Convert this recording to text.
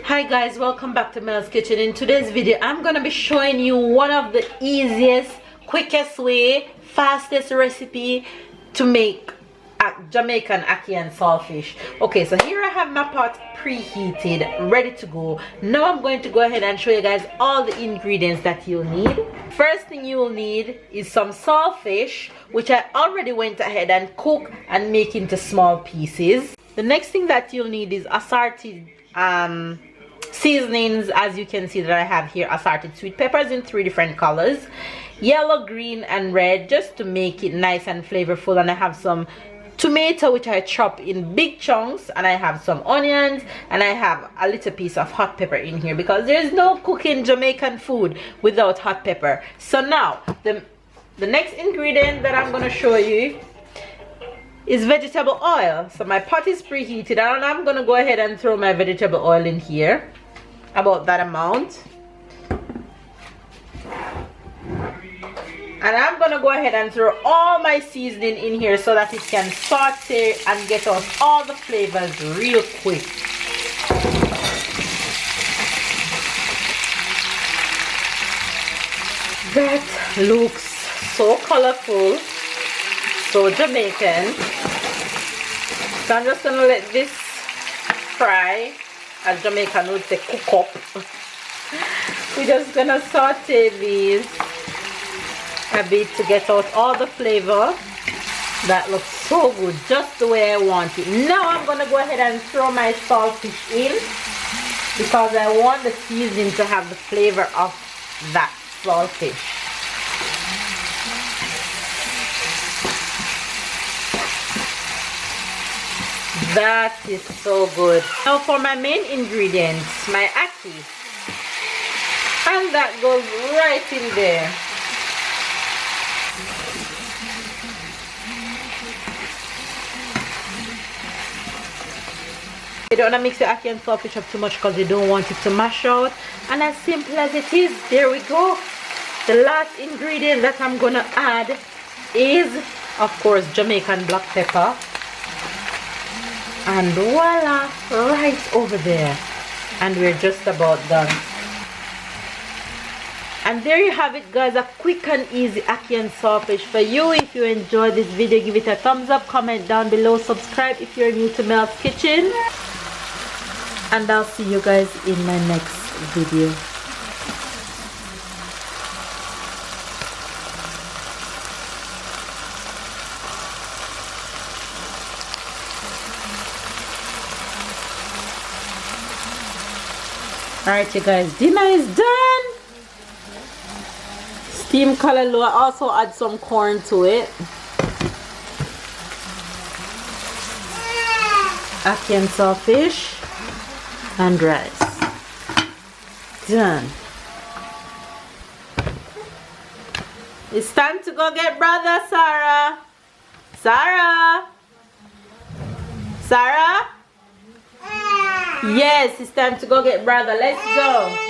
Hi guys, welcome back to Mel's Kitchen. In today's video I'm gonna be showing you one of the easiest, quickest way, fastest recipe to make Jamaican ackee and saltfish. Okay, so here I have my pot preheated, ready to go. Now I'm going to go ahead and show you guys all the ingredients that you'll need. First thing you will need is some saltfish, which I already went ahead and cooked and make into small pieces. The next thing that you'll need is assorted seasonings. As you can see that I have here assorted sweet peppers in 3 different colors, yellow, green and red, just to make it nice and flavorful. And I have some tomato which I chop in big chunks, and I have some onions, and I have a little piece of hot pepper in here because there's no cooking Jamaican food without hot pepper. So now the next ingredient that I'm going to show you is vegetable oil. So my pot is preheated and I'm going to go ahead and throw my vegetable oil in here, about that amount. And I'm gonna go ahead and throw all my seasoning in here so that it can saute and get out all the flavors real quick. That looks so colorful, so Jamaican. So I'm just gonna let this fry, as Jamaican would say, cook up. We're just gonna saute these a bit to get out all the flavor. That looks so good, just the way I want it. Now I'm gonna go ahead and throw my saltfish in because I want the seasoning to have the flavor of that saltfish. That is so good. Now for my main ingredients, my ackee, and that goes right in there. You don't want to mix your ackee and saltfish up too much because you don't want it to mash out. And as simple as it is, there we go. The last ingredient that I'm gonna add is, of course, Jamaican black pepper. And voila, right over there. And we're just about done. And there you have it guys, a quick and easy ackee and saltfish for you. If you enjoyed this video, give it a thumbs up, comment down below, subscribe if you're new to Mel's Kitchen. And I'll see you guys in my next video. Alright you guys, dinner is done. Steam kalaloo. I also add some corn to it. Ackee and saltfish and rice. Done. It's time to go get brother Sarah. Sarah? Sarah? Yes, it's time to go get brother. Let's go.